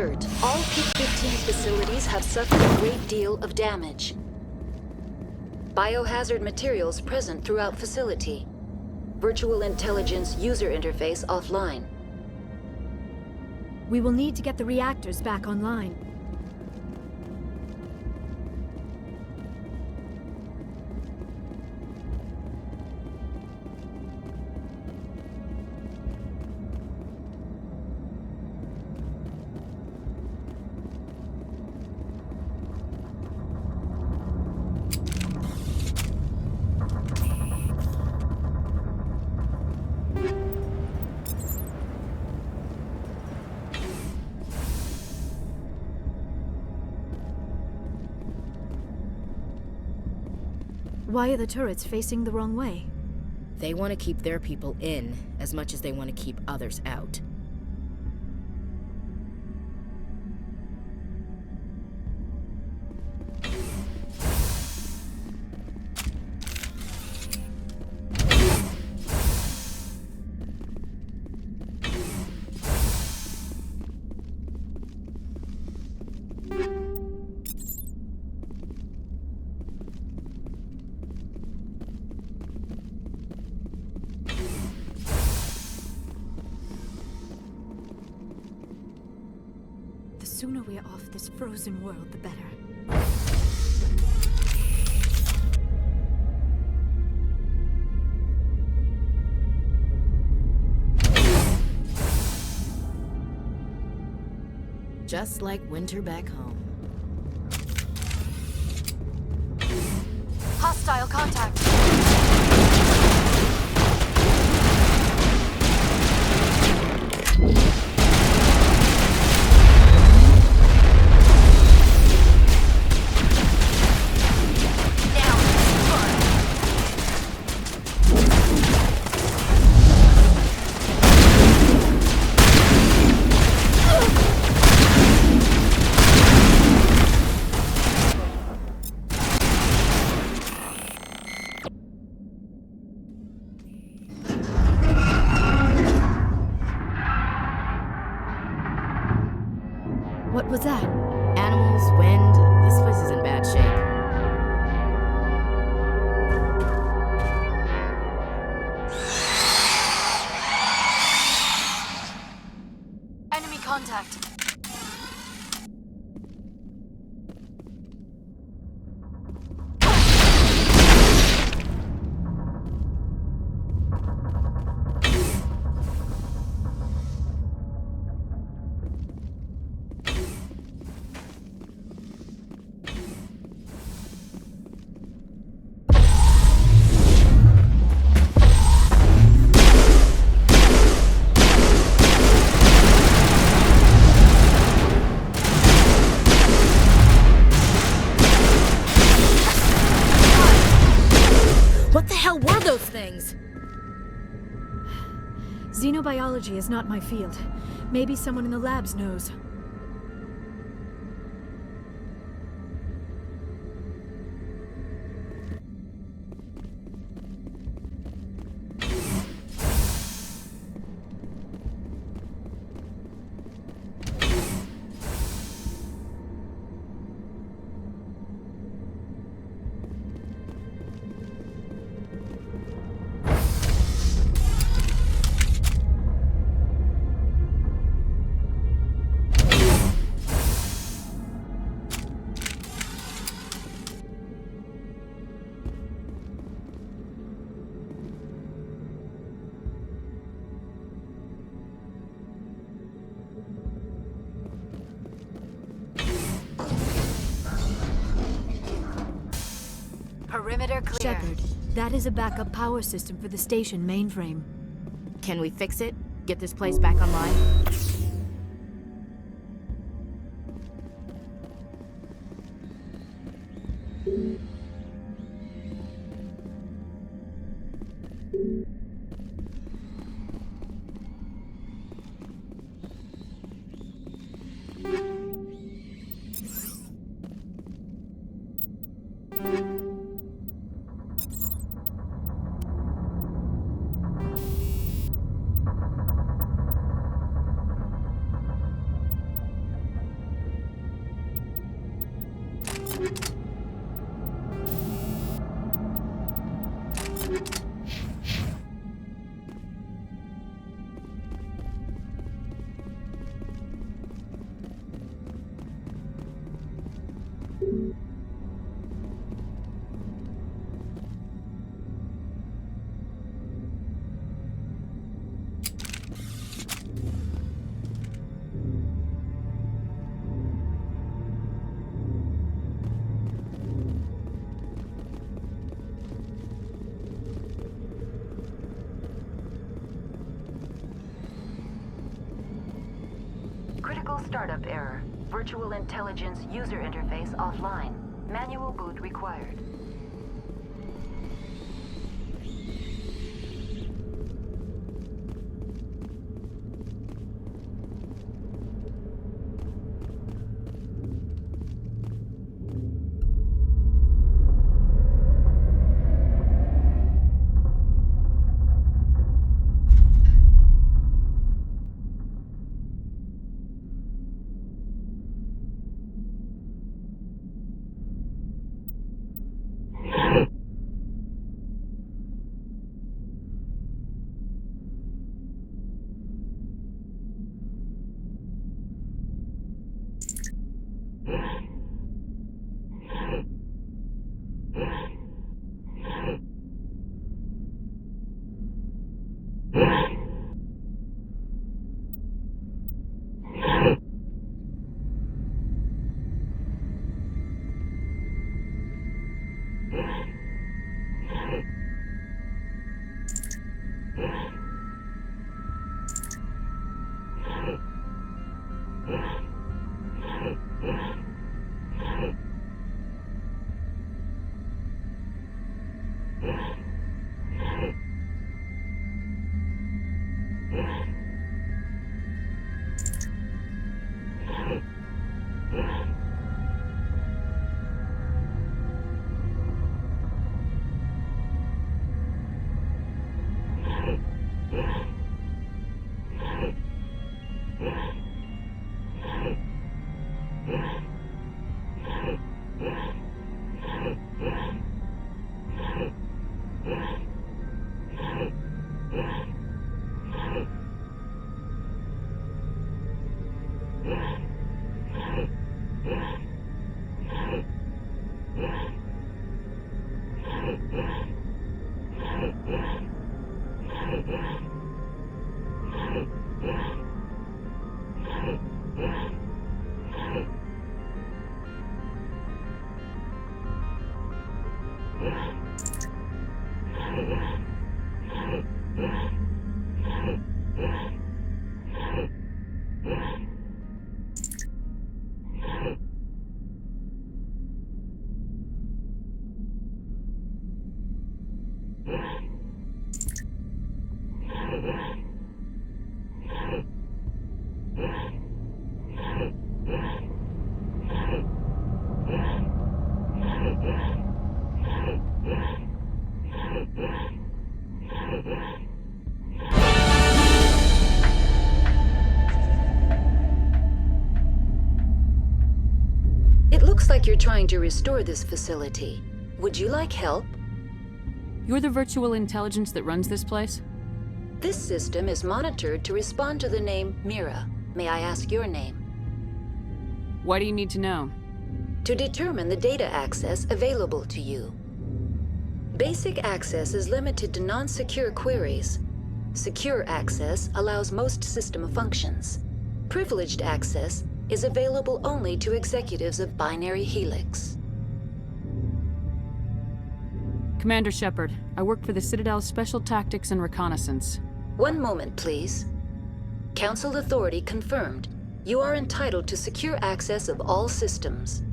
alert. All Peak 15 facilities have suffered a great deal of damage. Biohazard materials present throughout facility. Virtual intelligence user interface offline. We will need to get the reactors back online. Why are the turrets facing the wrong way? They want to keep their people in as much as they want to keep others out. The sooner we are off this frozen world, the better. Just like winter back home. Hostile contact! What was that? Animals, wind, this place is in bad shape. Enemy contact! What the hell were those things? Xenobiology is not my field. Maybe someone in the labs knows. Perimeter clear. Shepard, that is a backup power system for the station mainframe. Can we fix it? Get this place back online? Critical startup error. Virtual intelligence user interface offline. Manual boot required. It looks like you're trying to restore this facility. Would you like help? You're the virtual intelligence that runs this place? This system is monitored to respond to the name Mira. May I ask your name? Why do you need to know? To determine the data access available to you. Basic access is limited to non-secure queries. Secure access allows most system functions. Privileged access is available only to executives of Binary Helix. Commander Shepard, I work for the Citadel's Special Tactics and Reconnaissance. One moment, please. Council authority confirmed. You are entitled to secure access of all systems.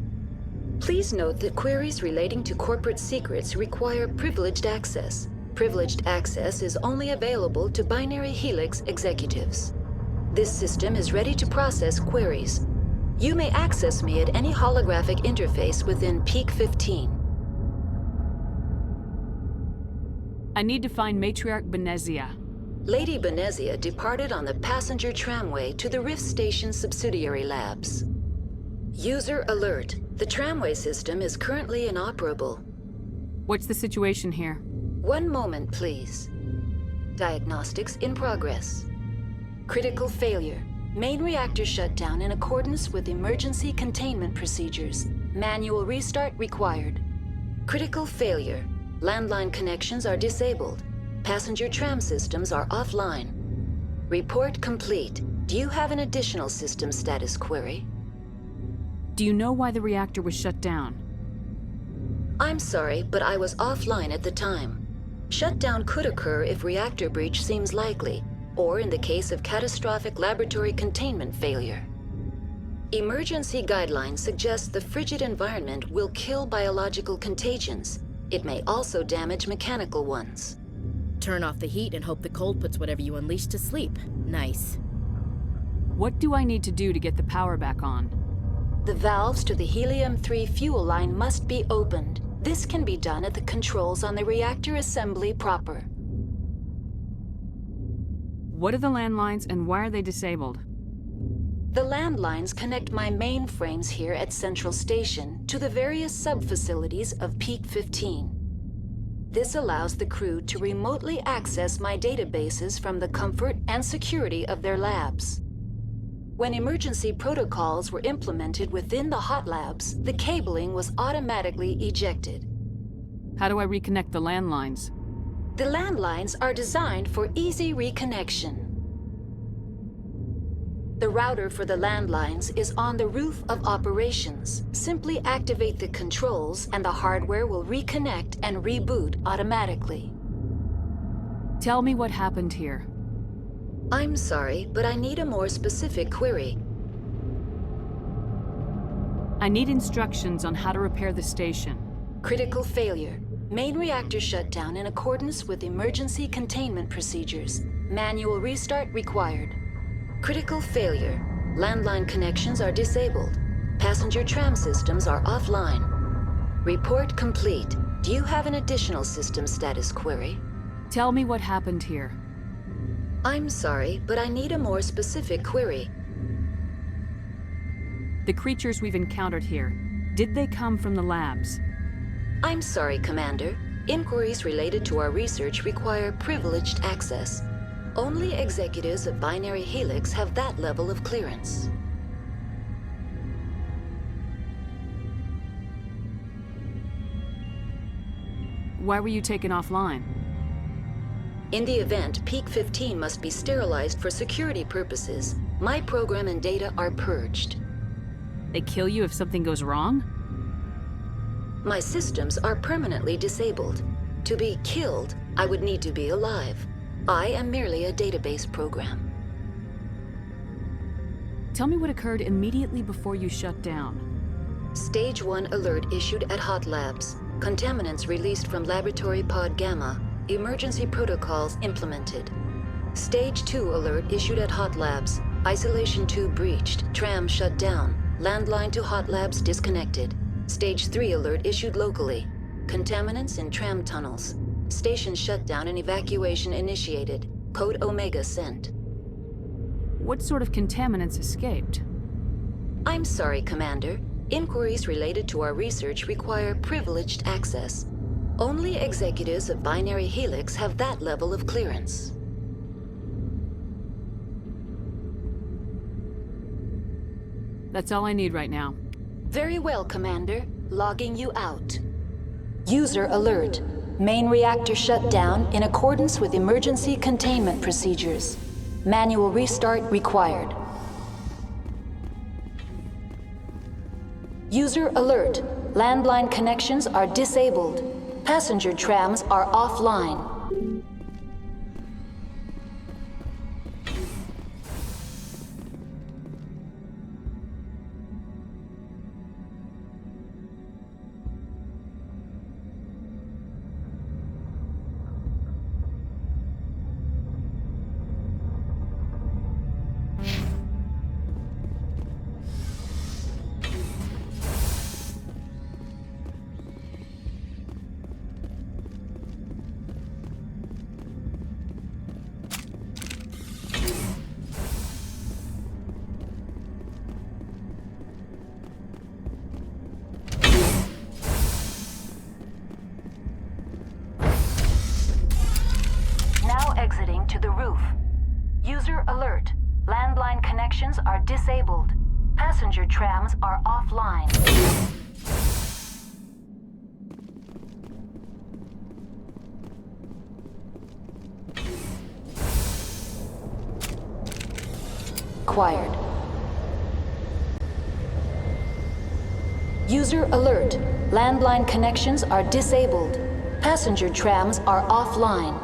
Please note that queries relating to corporate secrets require privileged access. Privileged access is only available to Binary Helix executives. This system is ready to process queries. You may access me at any holographic interface within Peak 15. I need to find Matriarch Benezia. Lady Benezia departed on the passenger tramway to the Rift Station subsidiary labs. User alert. The tramway system is currently inoperable. What's the situation here? One moment, please. Diagnostics in progress. Critical failure. Main reactor shut down in accordance with emergency containment procedures. Manual restart required. Critical failure. Landline connections are disabled. Passenger tram systems are offline. Report complete. Do you have an additional system status query? Do you know why the reactor was shut down? I'm sorry, but I was offline at the time. Shutdown could occur if reactor breach seems likely, or in the case of catastrophic laboratory containment failure. Emergency guidelines suggest the frigid environment will kill biological contagions. It may also damage mechanical ones. Turn off the heat and hope the cold puts whatever you unleash to sleep. Nice. What do I need to do to get the power back on? The valves to the helium-3 fuel line must be opened. This can be done at the controls on the reactor assembly proper. What are the landlines and why are they disabled? The landlines connect my mainframes here at Central Station to the various sub-facilities of Peak 15. This allows the crew to remotely access my databases from the comfort and security of their labs. When emergency protocols were implemented within the hot labs, the cabling was automatically ejected. How do I reconnect the landlines? The landlines are designed for easy reconnection. The router for the landlines is on the roof of operations. Simply activate the controls and the hardware will reconnect and reboot automatically. Tell me what happened here. I'm sorry, but I need a more specific query. I need instructions on how to repair the station. Critical failure. Main reactor shut down in accordance with emergency containment procedures. Manual restart required. Critical failure. Landline connections are disabled. Passenger tram systems are offline. Report complete. Do you have an additional system status query? Tell me what happened here. I'm sorry, but I need a more specific query. The creatures we've encountered here, did they come from the labs? I'm sorry, Commander. Inquiries related to our research require privileged access. Only executives of Binary Helix have that level of clearance. Why were you taken offline? In the event, Peak 15 must be sterilized for security purposes. My program and data are purged. They kill you if something goes wrong? My systems are permanently disabled. To be killed, I would need to be alive. I am merely a database program. Tell me what occurred immediately before you shut down. Stage 1 alert issued at Hot Labs. Contaminants released from Laboratory Pod Gamma. Emergency protocols implemented. Stage 2 alert issued at Hot Labs. Isolation tube breached. Tram shut down. Landline to Hot Labs disconnected. Stage 3 alert issued locally. Contaminants in tram tunnels. Station shutdown and evacuation initiated. Code Omega sent. What sort of contaminants escaped? I'm sorry, Commander. Inquiries related to our research require privileged access. Only executives of Binary Helix have that level of clearance. That's all I need right now. Very well, Commander. Logging you out. User alert. Main reactor shut down in accordance with emergency containment procedures. Manual restart required. User alert. Landline connections are disabled. Passenger trams are offline. Exiting to the roof. User alert. Landline connections are disabled. Passenger trams are offline. Acquired. User alert. Landline connections are disabled. Passenger trams are offline.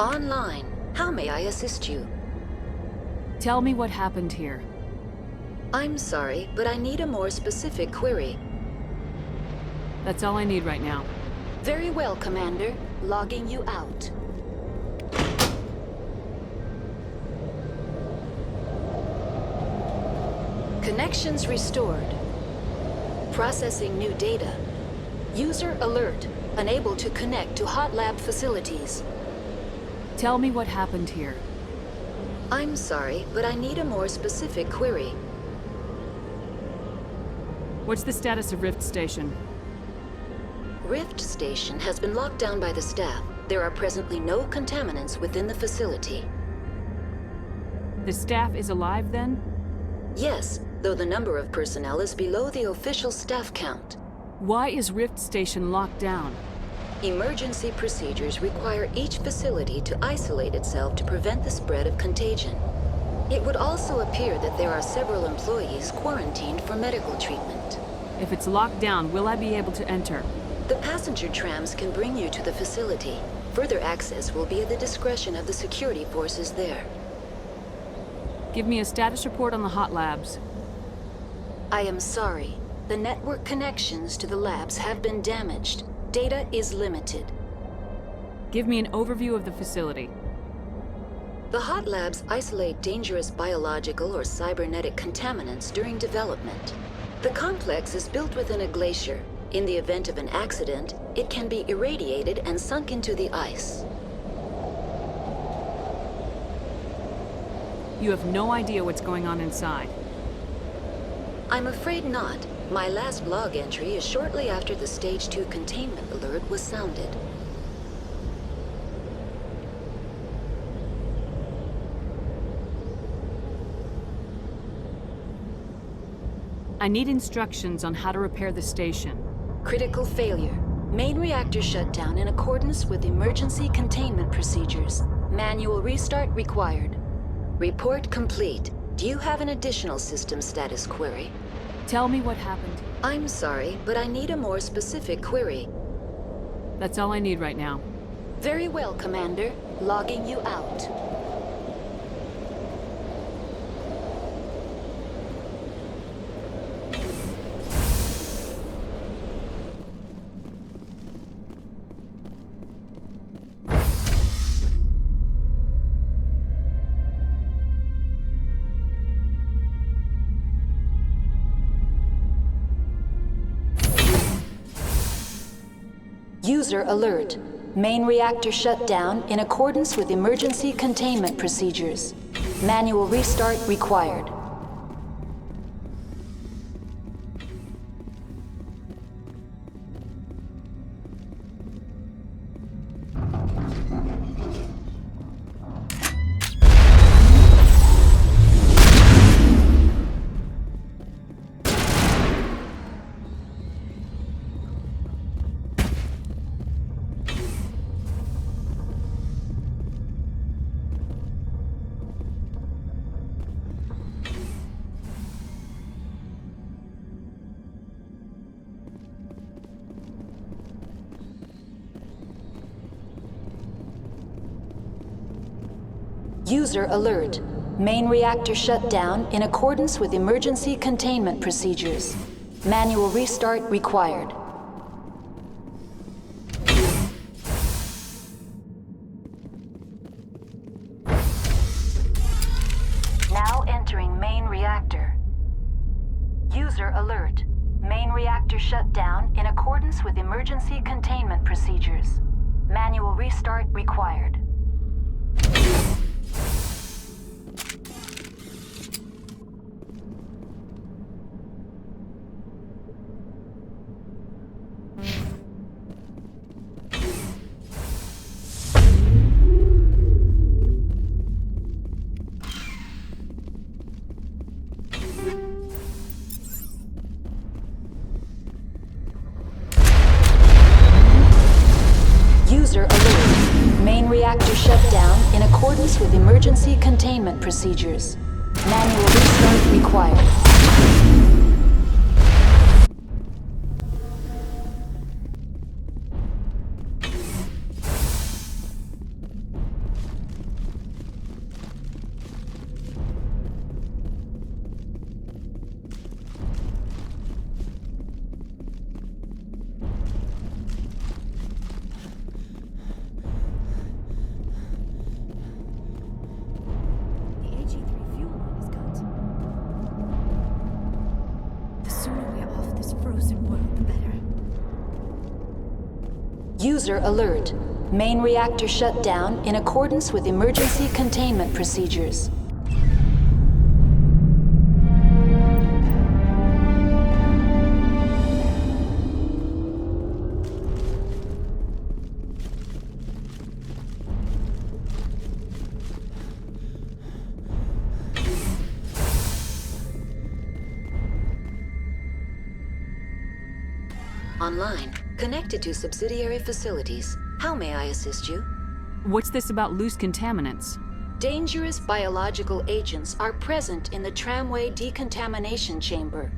Online. How may I assist you? Tell me what happened here. I'm sorry, but I need a more specific query. That's all I need right now. Very well, Commander. Logging you out. Connections restored. Processing new data. User alert. Unable to connect to hot lab facilities. Tell me what happened here. I'm sorry, but I need a more specific query. What's the status of Rift Station? Rift Station has been locked down by the staff. There are presently no contaminants within the facility. The staff is alive then? Yes, though the number of personnel is below the official staff count. Why is Rift Station locked down? Emergency procedures require each facility to isolate itself to prevent the spread of contagion. It would also appear that there are several employees quarantined for medical treatment. If it's locked down, will I be able to enter? The passenger trams can bring you to the facility. Further access will be at the discretion of the security forces there. Give me a status report on the hot labs. I am sorry. The network connections to the labs have been damaged. Data is limited. Give me an overview of the facility. The hot labs isolate dangerous biological or cybernetic contaminants during development. The complex is built within a glacier. In the event of an accident, it can be irradiated and sunk into the ice. You have no idea what's going on inside. I'm afraid not. My last log entry is shortly after the Stage 2 containment alert was sounded. I need instructions on how to repair the station. Critical failure. Main reactor shut down in accordance with emergency containment procedures. Manual restart required. Report complete. Do you have an additional system status query? Tell me what happened. I'm sorry, but I need a more specific query. That's all I need right now. Very well, Commander. Logging you out. User alert. Main reactor shut down in accordance with emergency containment procedures. Manual restart required. User alert. Main reactor shut down in accordance with emergency containment procedures. Manual restart required. Now entering main reactor. User alert. Main reactor shut down in accordance with emergency containment procedures. Manual restart required. User alert. Main reactor shut down in accordance with emergency containment procedures. Manual restart required. User alert. Main reactor shut down in accordance with emergency containment procedures. Online. Connected to subsidiary facilities. How may I assist you? What's this about loose contaminants? Dangerous biological agents are present in the tramway decontamination chamber.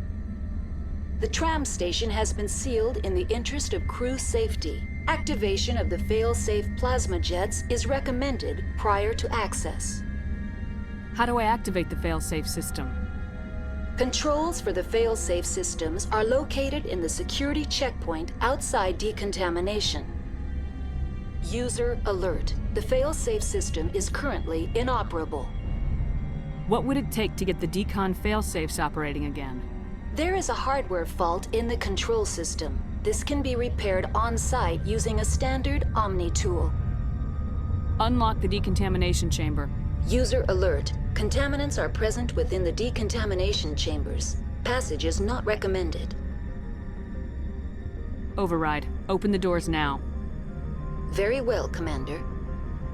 The tram station has been sealed in the interest of crew safety. Activation of the fail-safe plasma jets is recommended prior to access. How do I activate the failsafe system? Controls for the fail-safe systems are located in the security checkpoint outside decontamination. User alert. The fail-safe system is currently inoperable. What would it take to get the decon failsafes operating again? There is a hardware fault in the control system. This can be repaired on-site using a standard Omni tool. Unlock the decontamination chamber. User alert. Contaminants are present within the decontamination chambers. Passage is not recommended. Override. Open the doors now. Very well, Commander.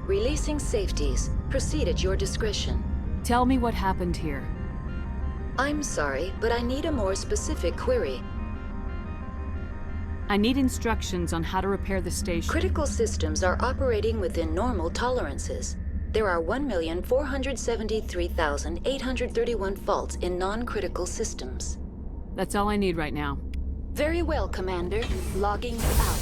Releasing safeties. Proceed at your discretion. Tell me what happened here. I'm sorry, but I need a more specific query. I need instructions on how to repair the station. Critical systems are operating within normal tolerances. There are 1,473,831 faults in non-critical systems. That's all I need right now. Very well, Commander. Logging you out.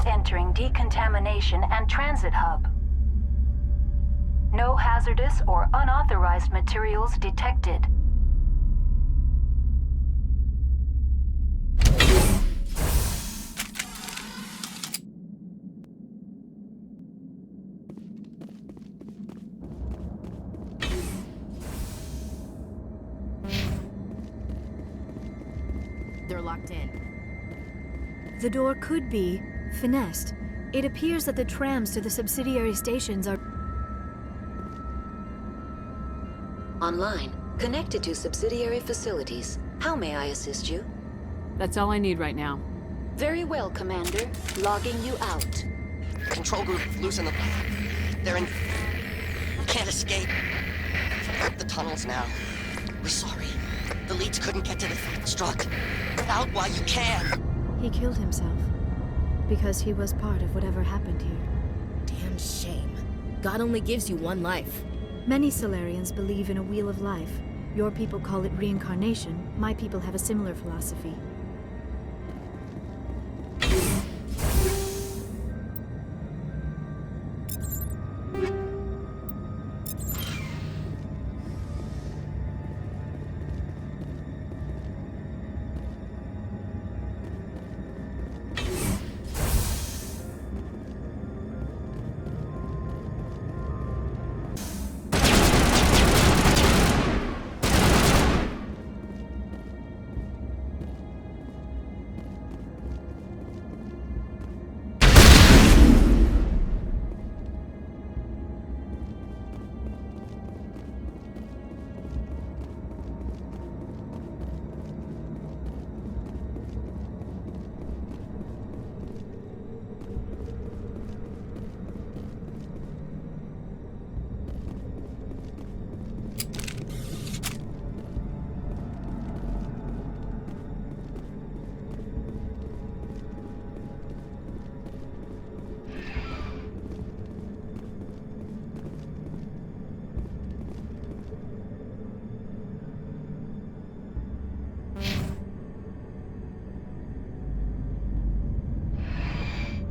Entering decontamination and transit hub. No hazardous or unauthorized materials detected. They're locked in. The door could be finessed. It appears that the trams to the subsidiary stations are online, connected to subsidiary facilities. How may I assist you? That's all I need right now. Very well, Commander. Logging you out. Control group, loosen them. They're in... We can't escape. The tunnels now. We're sorry. The leads couldn't get to the struck. Get out while you can. He killed himself. Because he was part of whatever happened here. Damn shame. God only gives you one life. Many Solarians believe in a wheel of life. Your people call it reincarnation. My people have a similar philosophy.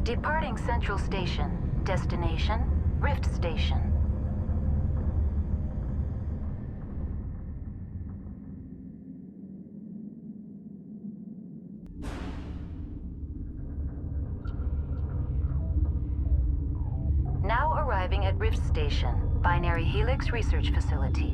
Departing Central Station. Destination, Rift Station. Now arriving at Rift Station, Binary Helix Research Facility.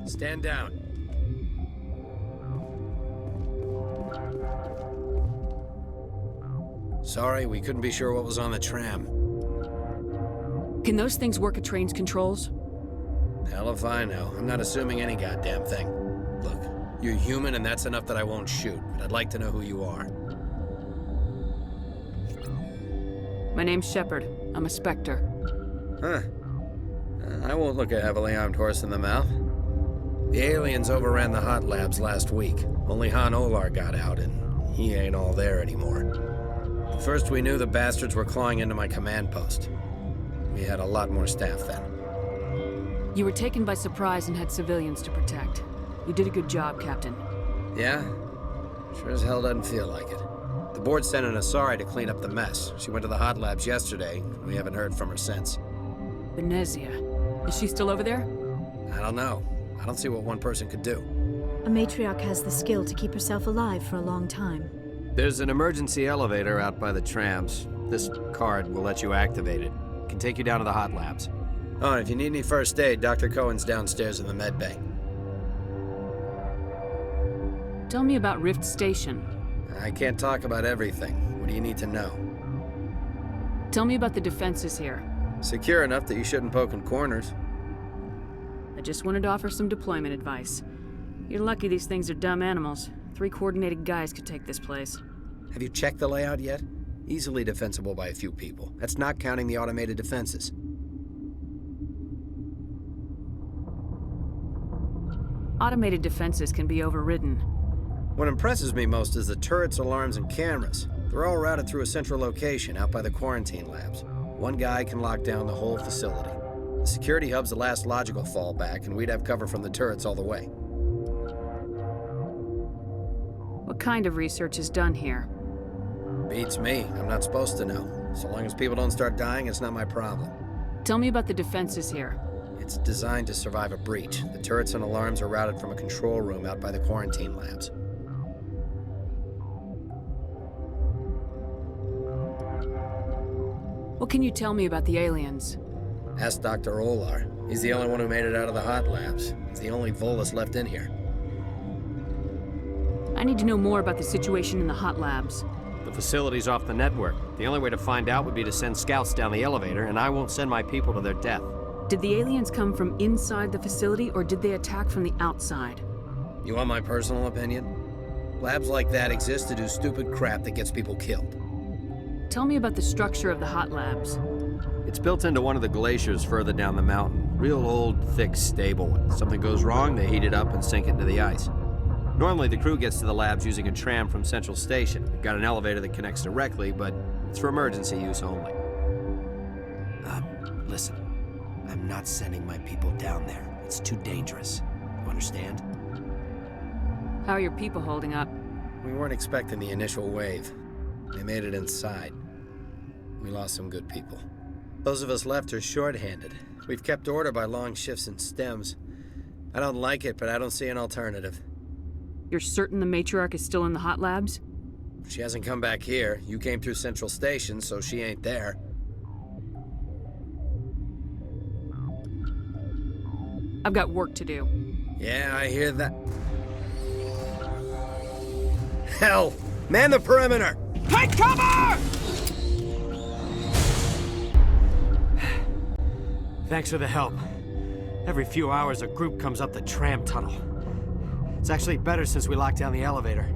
Stand down. Sorry, we couldn't be sure what was on the tram. Can those things work at train's controls? Hell if I know. I'm not assuming any goddamn thing. Look, you're human and that's enough that I won't shoot, but I'd like to know who you are. My name's Shepard. I'm a Spectre. Huh. I won't look a heavily armed horse in the mouth. The aliens overran the hot labs last week. Only Han Olar got out, and he ain't all there anymore. First we knew the bastards were clawing into my command post. We had a lot more staff then. You were taken by surprise and had civilians to protect. You did a good job, Captain. Yeah? Sure as hell doesn't feel like it. The board sent an Asari to clean up the mess. She went to the hot labs yesterday. We haven't heard from her since. Venezia. Is she still over there? I don't know. I don't see what one person could do. A matriarch has the skill to keep herself alive for a long time. There's an emergency elevator out by the trams. This card will let you activate it. It can take you down to the hot labs. Oh, and if you need any first aid, Dr. Cohen's downstairs in the med bay. Tell me about Rift Station. I can't talk about everything. What do you need to know? Tell me about the defenses here. Secure enough that you shouldn't poke in corners. I just wanted to offer some deployment advice. You're lucky these things are dumb animals. 3 coordinated guys could take this place. Have you checked the layout yet? Easily defensible by a few people. That's not counting the automated defenses. Automated defenses can be overridden. What impresses me most is the turrets, alarms, and cameras. They're all routed through a central location out by the quarantine labs. One guy can lock down the whole facility. The security hub's the last logical fallback, and we'd have cover from the turrets all the way. What kind of research is done here? Beats me. I'm not supposed to know. So long as people don't start dying, it's not my problem. Tell me about the defenses here. It's designed to survive a breach. The turrets and alarms are routed from a control room out by the quarantine labs. What can you tell me about the aliens? Ask Dr. Olar. He's the only one who made it out of the hot labs. He's the only Volus left in here. I need to know more about the situation in the hot labs. The facility's off the network. The only way to find out would be to send scouts down the elevator, and I won't send my people to their death. Did the aliens come from inside the facility, or did they attack from the outside? You want my personal opinion? Labs like that exist to do stupid crap that gets people killed. Tell me about the structure of the hot labs. It's built into one of the glaciers further down the mountain. Real old, thick, stable one. Something goes wrong, they heat it up and sink it into the ice. Normally, the crew gets to the labs using a tram from Central Station. We've got an elevator that connects directly, but it's for emergency use only. Listen. I'm not sending my people down there. It's too dangerous. You understand? How are your people holding up? We weren't expecting the initial wave. They made it inside. We lost some good people. Those of us left are short-handed. We've kept order by long shifts and stems. I don't like it, but I don't see an alternative. You're certain the matriarch is still in the hot labs? She hasn't come back here. You came through Central Station, so she ain't there. I've got work to do. Yeah, I hear that. Hell! Man the perimeter! Take cover! Thanks for the help. Every few hours, a group comes up the tram tunnel. It's actually better since we locked down the elevator.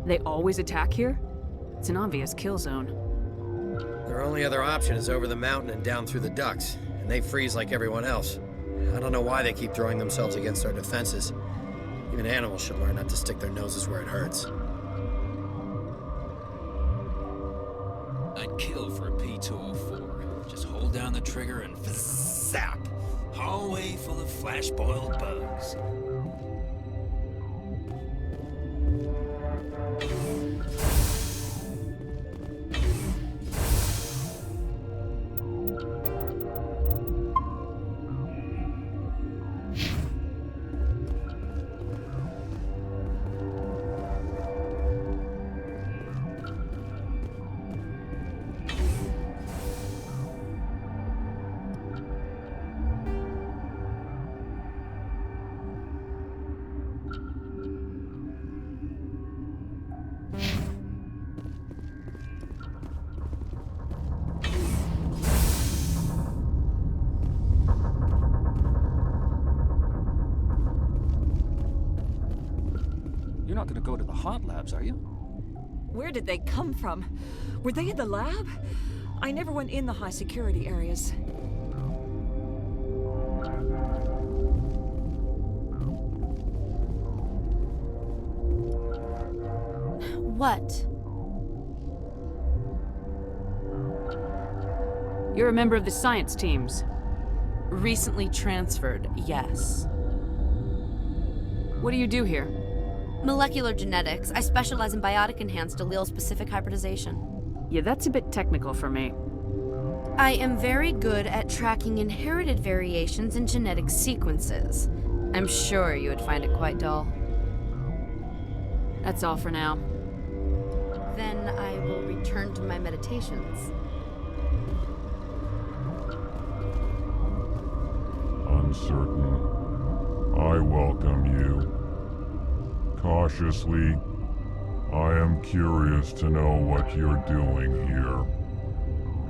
They always attack here? It's an obvious kill zone. Their only other option is over the mountain and down through the ducts, and they freeze like everyone else. I don't know why they keep throwing themselves against our defenses. Even animals should learn not to stick their noses where it hurts. I'd kill for a P-204. Just hold down the trigger and zap! Hallway full of flash-boiled bugs. You're not gonna go to the hot labs, are you? Where did they come from? Were they in the lab? I never went in the high security areas. What? You're a member of the science teams. Recently transferred, yes. What do you do here? Molecular genetics. I specialize in biotic-enhanced allele-specific hybridization. Yeah, that's a bit technical for me. I am very good at tracking inherited variations in genetic sequences. I'm sure you would find it quite dull. That's all for now. Then I will return to my meditations. Uncertain. I welcome you. Cautiously, I am curious to know what you're doing here.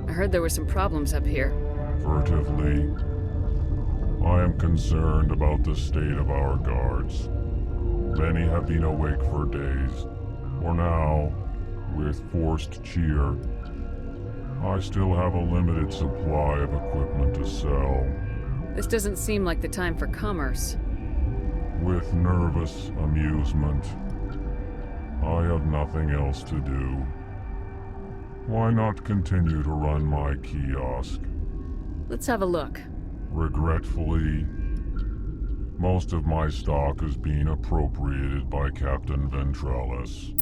I heard there were some problems up here. Furtively, I am concerned about the state of our guards. Many have been awake for days, or now, with forced cheer. I still have a limited supply of equipment to sell. This doesn't seem like the time for commerce. With nervous amusement. I have nothing else to do. Why not continue to run my kiosk? Let's have a look. Regretfully, most of my stock is being appropriated by Captain Ventralis.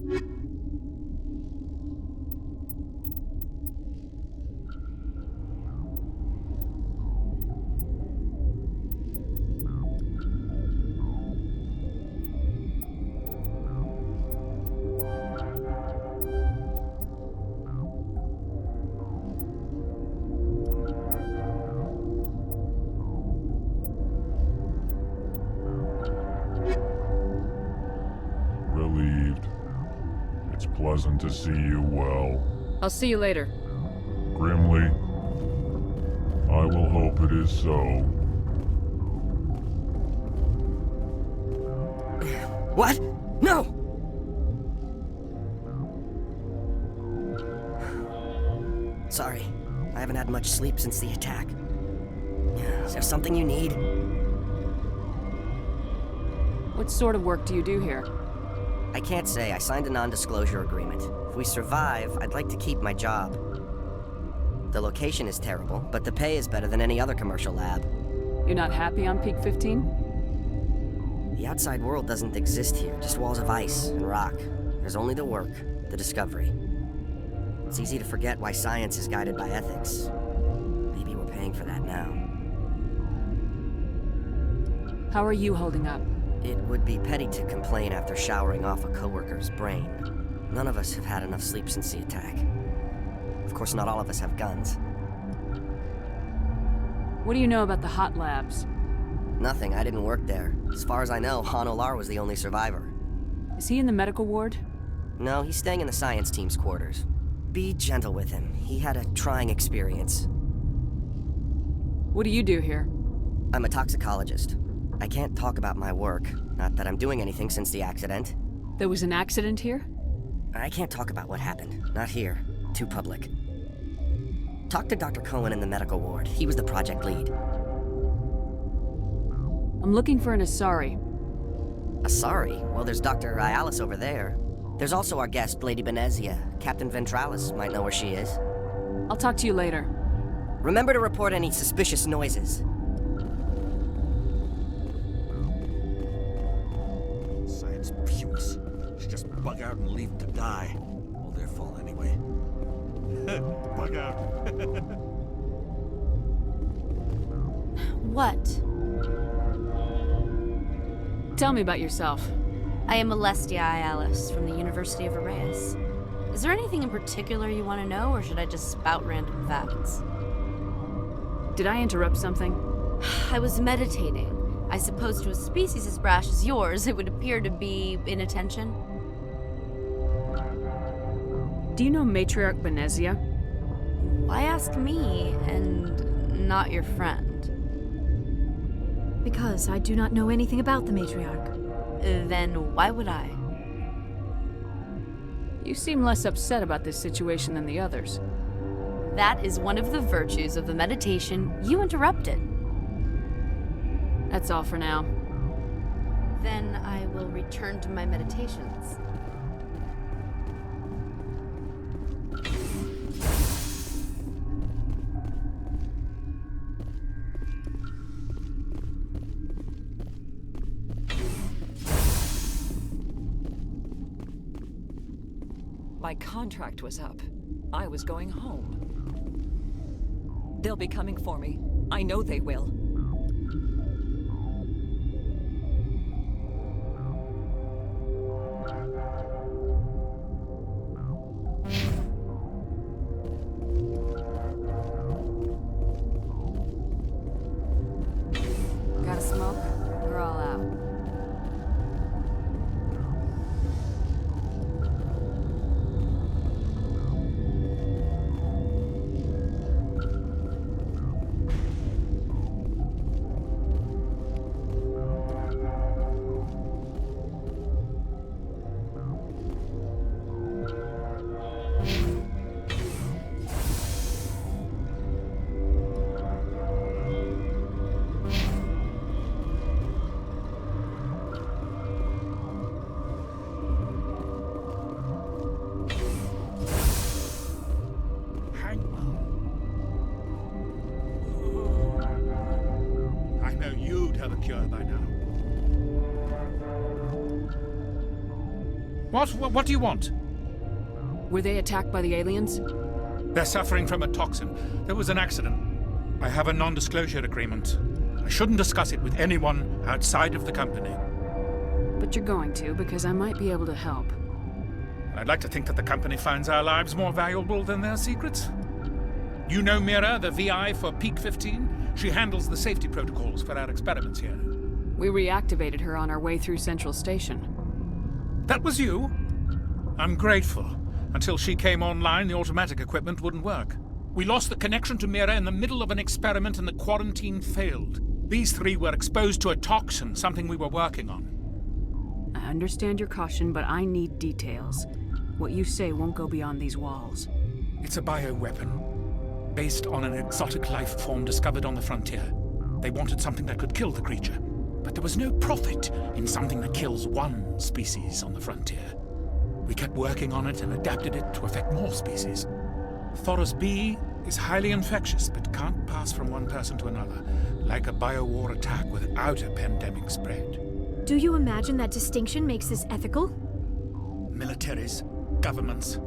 Relieved. It's pleasant to see you well. I'll see you later. Grimly, I will hope it is so. What? No! Sorry, I haven't had much sleep since the attack. Is there something you need? What sort of work do you do here? I can't say. I signed a non-disclosure agreement. If we survive, I'd like to keep my job. The location is terrible, but the pay is better than any other commercial lab. You're not happy on Peak 15? The outside world doesn't exist here, just walls of ice and rock. There's only the work, the discovery. It's easy to forget why science is guided by ethics. Maybe we're paying for that now. How are you holding up? It would be petty to complain after showering off a coworker's brain. None of us have had enough sleep since the attack. Of course, not all of us have guns. What do you know about the hot labs? Nothing. I didn't work there. As far as I know, Han Olar was the only survivor. Is he in the medical ward? No, he's staying in the science team's quarters. Be gentle with him. He had a trying experience. What do you do here? I'm a toxicologist. I can't talk about my work. Not that I'm doing anything since the accident. There was an accident here? I can't talk about what happened. Not here. Too public. Talk to Dr. Cohen in the medical ward. He was the project lead. I'm looking for an Asari. Asari? Well, there's Dr. Ayalis over there. There's also our guest, Lady Benezia. Captain Ventralis might know where she is. I'll talk to you later. Remember to report any suspicious noises. Science puce. Should just bug out and leave to die. All their fault anyway. Bug out. What? Tell me about yourself. I am Alestia Ayalis from the University of Arraeus. Is there anything in particular you want to know, or should I just spout random facts? Did I interrupt something? I was meditating. I suppose to a species as brash as yours, it would appear to be inattention. Do you know Matriarch Benezia? Why ask me, and not your friend? Because I do not know anything about the matriarch. Then why would I? You seem less upset about this situation than the others. That is one of the virtues of the meditation you interrupted. That's all for now. Then I will return to my meditations. My contract was up. I was going home. They'll be coming for me. I know they will. Got a smoke? We're all out. What do you want? Were they attacked by the aliens? They're suffering from a toxin. There was an accident. I have a non-disclosure agreement. I shouldn't discuss it with anyone outside of the company. But you're going to, because I might be able to help. I'd like to think that the company finds our lives more valuable than their secrets. You know Mira, the VI for Peak 15? She handles the safety protocols for our experiments here. We reactivated her on our way through Central Station. That was you? I'm grateful. Until she came online, the automatic equipment wouldn't work. We lost the connection to Mira in the middle of an experiment and the quarantine failed. These three were exposed to a toxin, something we were working on. I understand your caution, but I need details. What you say won't go beyond these walls. It's a bioweapon, based on an exotic life form discovered on the frontier. They wanted something that could kill the creature, but there was no profit in something that kills one species on the frontier. We kept working on it and adapted it to affect more species. Thoros B is highly infectious, but can't pass from one person to another, like a biowar attack without a pandemic spread. Do you imagine that distinction makes this ethical? Militaries, governments,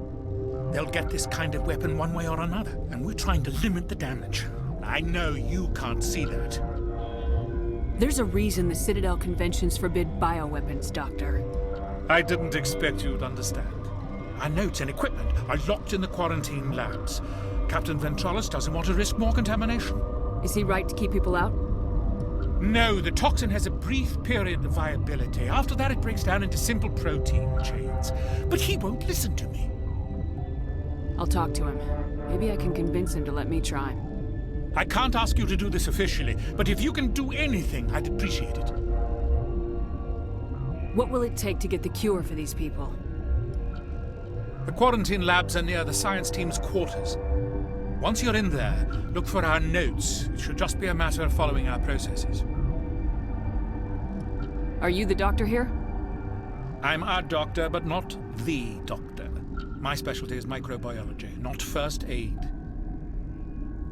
they'll get this kind of weapon one way or another, and we're trying to limit the damage. I know you can't see that. There's a reason the Citadel conventions forbid bioweapons, Doctor. I didn't expect you'd understand. Our notes and equipment are locked in the quarantine labs. Captain Ventralis doesn't want to risk more contamination. Is he right to keep people out? No, the toxin has a brief period of viability. After that, it breaks down into simple protein chains. But he won't listen to me. I'll talk to him. Maybe I can convince him to let me try. I can't ask you to do this officially, but if you can do anything, I'd appreciate it. What will it take to get the cure for these people? The quarantine labs are near the science team's quarters. Once you're in there, look for our notes. It should just be a matter of following our processes. Are you the doctor here? I'm our doctor, but not the doctor. My specialty is microbiology, not first aid.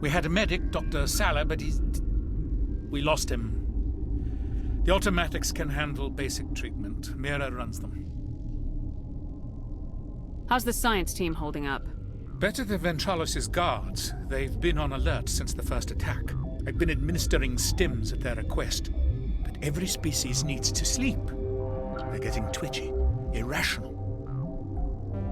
We had a medic, Dr. Salah, but we lost him. The automatics can handle basic treatment. Mira runs them. How's the science team holding up? Better than Ventralis' guards. They've been on alert since the first attack. I've been administering stims at their request. But every species needs to sleep. They're getting twitchy, irrational.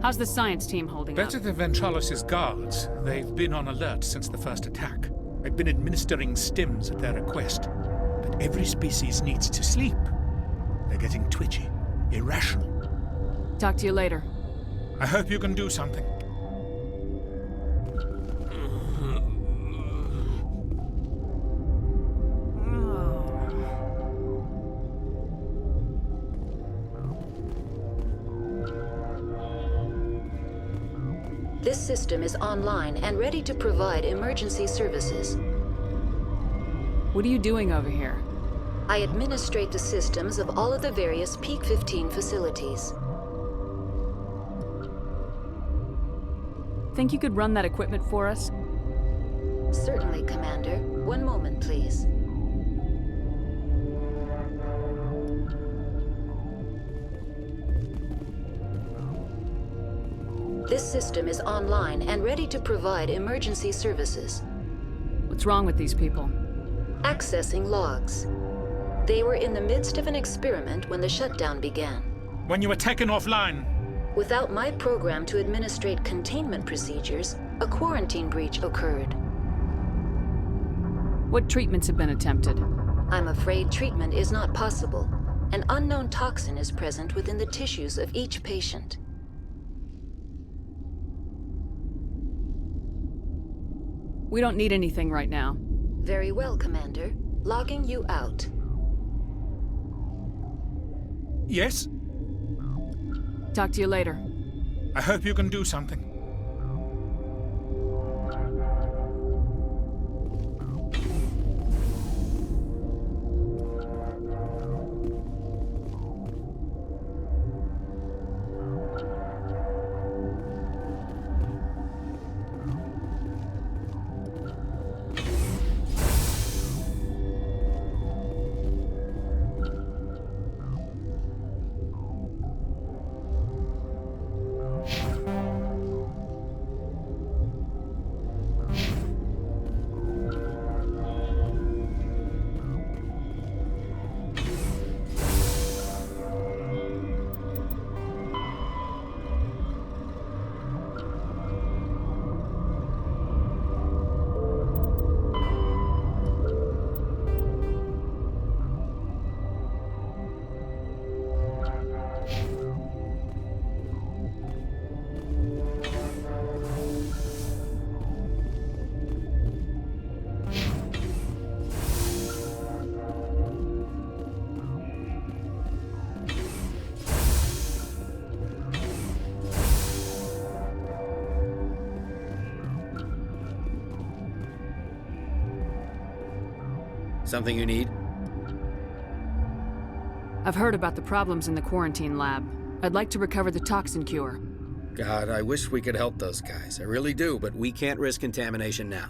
How's the science team holding up? Better than Ventralis' guards. They've been on alert since the first attack. I've been administering stims at their request. But every species needs to sleep. They're getting twitchy, irrational. Talk to you later. I hope you can do something. This system is online and ready to provide emergency services. What are you doing over here? I administrate the systems of all of the various Peak 15 facilities. Think you could run that equipment for us? Certainly, Commander. One moment, please. This system is online and ready to provide emergency services. What's wrong with these people? Accessing logs. They were in the midst of an experiment when the shutdown began. When you were taken offline. Without my program to administrate containment procedures, a quarantine breach occurred. What treatments have been attempted? I'm afraid treatment is not possible. An unknown toxin is present within the tissues of each patient. We don't need anything right now. Very well, Commander. Logging you out. Yes? Talk to you later. I hope you can do something. Something you need? I've heard about the problems in the quarantine lab. I'd like to recover the toxin cure. God, I wish we could help those guys. I really do, but we can't risk contamination now.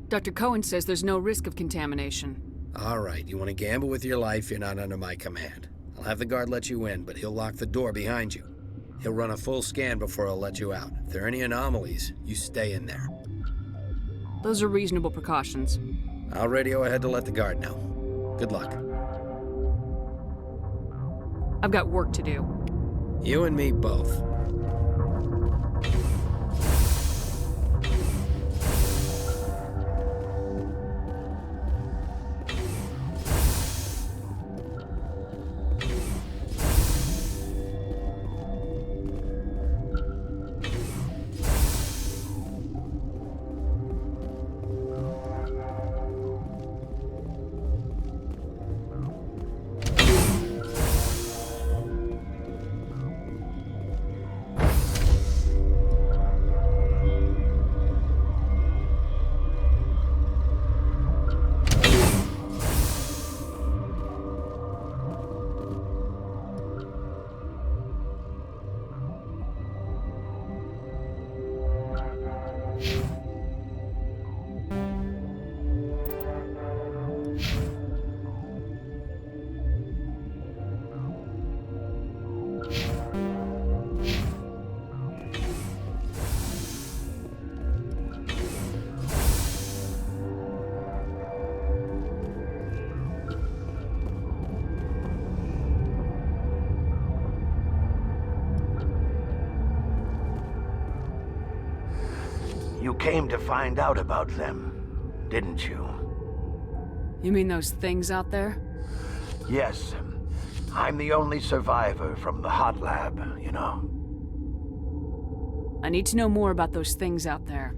Dr. Cohen says there's no risk of contamination. All right, you want to gamble with your life, you're not under my command. I'll have the guard let you in, but he'll lock the door behind you. He'll run a full scan before he'll let you out. If there are any anomalies, you stay in there. Those are reasonable precautions. I'll radio ahead to let the guard know. Good luck. I've got work to do. You and me both. You came to find out about them, didn't you? You mean those things out there? Yes. I'm the only survivor from the hot lab, you know. I need to know more about those things out there.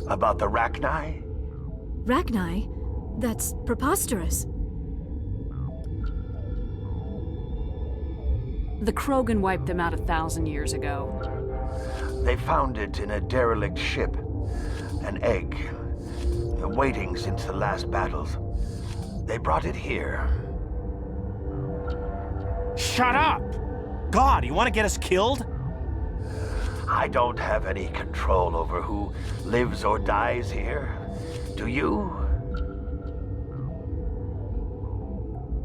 About the Rachni? Rachni? That's preposterous. The Krogan wiped them out 1,000 years ago. They found it in a derelict ship. An egg. Waiting since the last battles. They brought it here. Shut up! God, you want to get us killed? I don't have any control over who lives or dies here. Do you?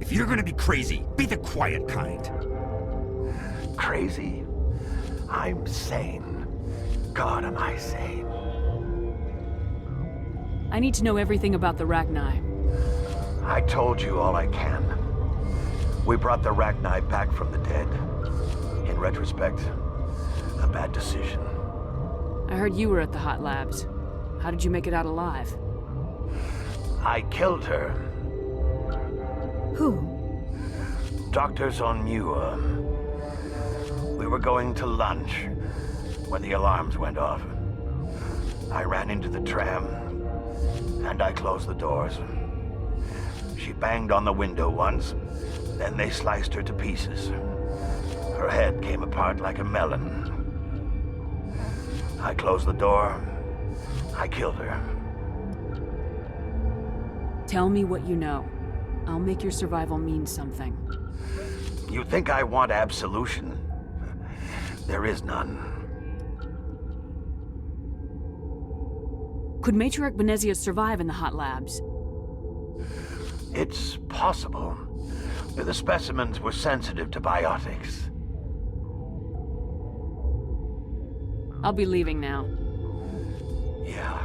If you're gonna be crazy, be the quiet kind. Crazy? I'm sane. God, am I sane? I need to know everything about the Rachni. I told you all I can. We brought the Rachni back from the dead. In retrospect, a bad decision. I heard you were at the hot labs. How did you make it out alive? I killed her. Who? Doctors on Muir. We were going to lunch when the alarms went off. I ran into the tram, and I closed the doors. She banged on the window once, then they sliced her to pieces. Her head came apart like a melon. I closed the door. I killed her. Tell me what you know. I'll make your survival mean something. You think I want absolution? There is none. Could Matriarch Benezia survive in the hot labs? It's possible. The specimens were sensitive to biotics. I'll be leaving now. Yeah.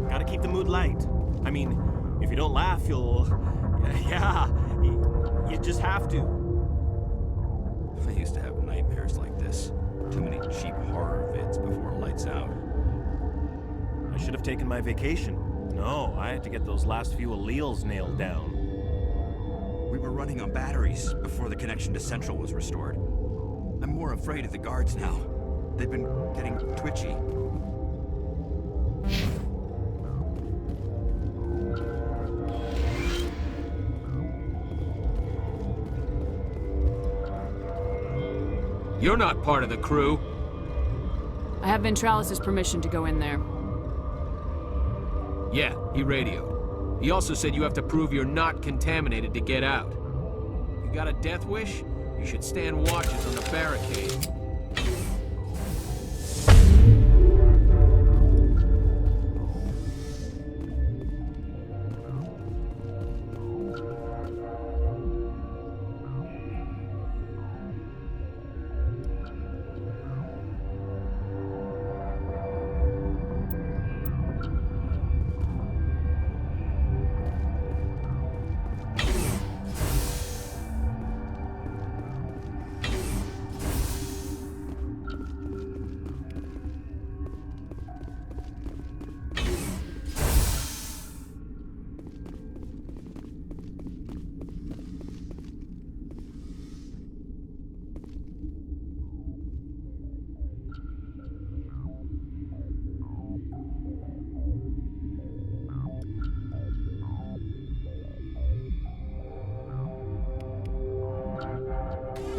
Gotta keep the mood light. I mean, if you don't laugh, you'll... Yeah, you just have to. I used to have nightmares like this. Too many cheap horror vids before lights out. I should have taken my vacation. No, I had to get those last few alleles nailed down. We were running on batteries before the connection to Central was restored. I'm more afraid of the guards now. They've been getting twitchy. You're not part of the crew. I have Ventralis' permission to go in there. Yeah, he radioed. He also said you have to prove you're not contaminated to get out. You got a death wish? You should stand watches on the barricade.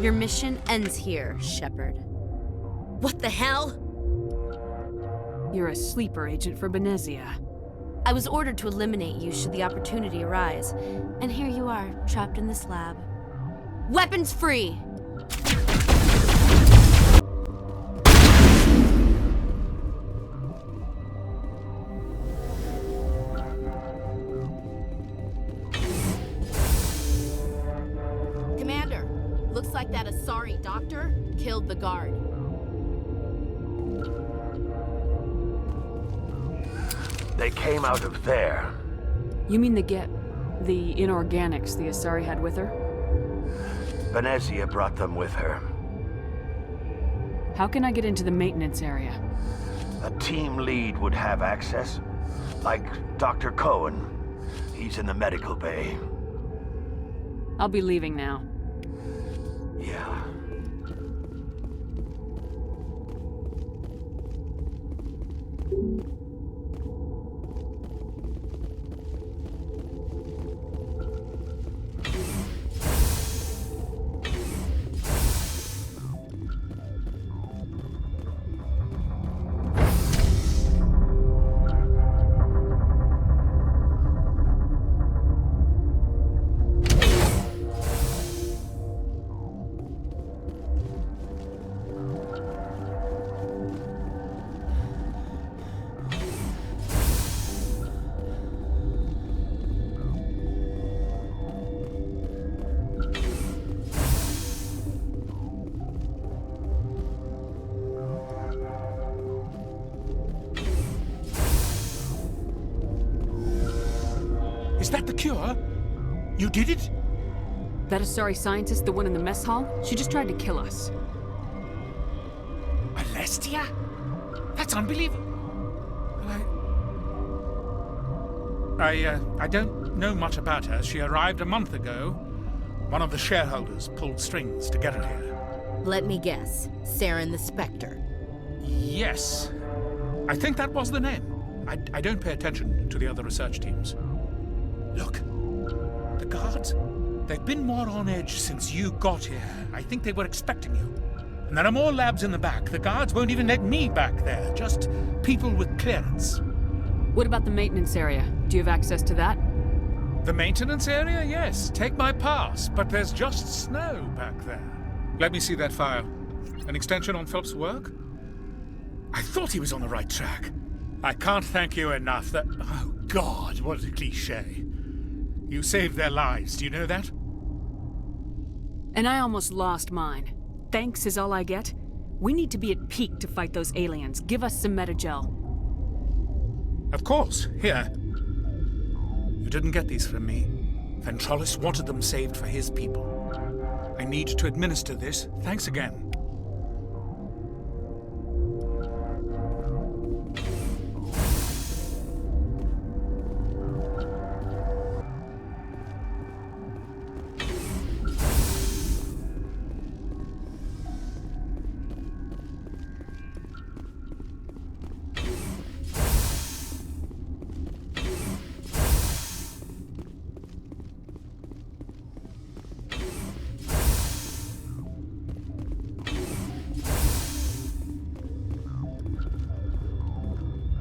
Your mission ends here, Shepard. What the hell? You're a sleeper agent for Venezia. I was ordered to eliminate you should the opportunity arise. And here you are, trapped in this lab. Weapons free! Commander, looks like that Asari doctor killed the guard. They came out of there. You mean the inorganics the Asari had with her? Venezia brought them with her. How can I get into the maintenance area? A team lead would have access. Like Dr. Cohen. He's in the medical bay. I'll be leaving now. Yeah. Is that the cure? You did it? That Asari scientist, the one in the mess hall? She just tried to kill us. Alestia? That's unbelievable. I don't know much about her. She arrived a month ago. One of the shareholders pulled strings to get her here. Let me guess. Saren the Spectre. Yes. I think that was the name. I don't pay attention to the other research teams. Look, the guards, they've been more on edge since you got here. I think they were expecting you. And there are more labs in the back. The guards won't even let me back there, just people with clearance. What about the maintenance area? Do you have access to that? The maintenance area? Yes, take my pass, but there's just snow back there. Let me see that file. An extension on Phelps' work? I thought he was on the right track. I can't thank you enough that... Oh, God, what a cliché. You saved their lives, do you know that? And I almost lost mine. Thanks is all I get? We need to be at peak to fight those aliens. Give us some Metagel. Of course, here. You didn't get these from me. Ventrolis wanted them saved for his people. I need to administer this. Thanks again.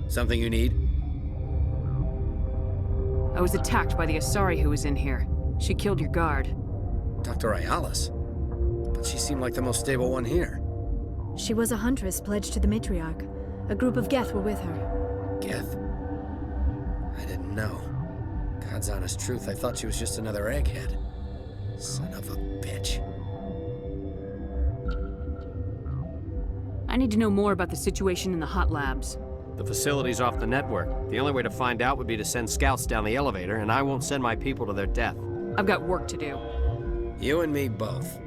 Something you need? was attacked by the Asari who was in here. She killed your guard. Dr. Ayalis? But she seemed like the most stable one here. She was a huntress pledged to the matriarch. A group of Geth were with her. Geth? I didn't know. God's honest truth, I thought she was just another egghead. Son of a bitch. I need to know more about the situation in the hot labs. The facility's off the network. The only way to find out would be to send scouts down the elevator, and I won't send my people to their death. I've got work to do. You and me both.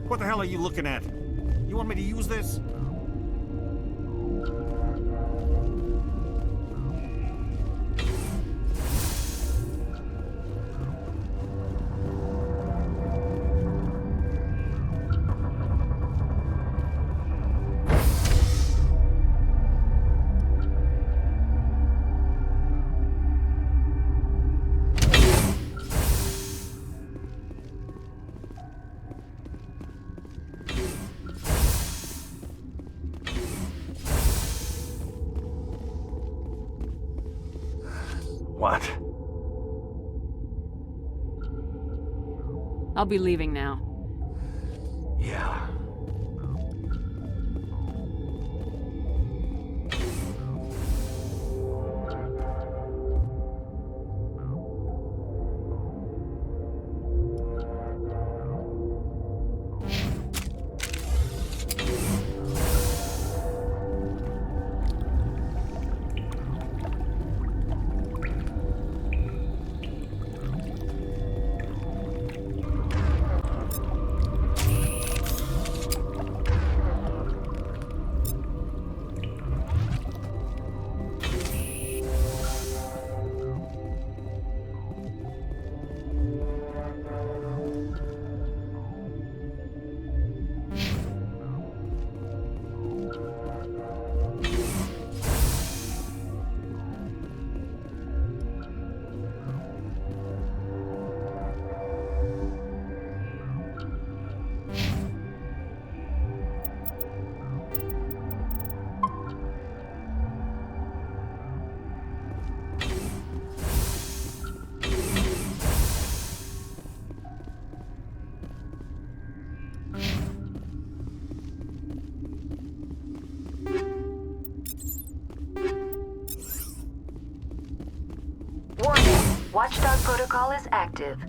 What the hell are you looking at? You want me to use this? What? I'll be leaving now. Yeah. Warning, Watchdog protocol is active.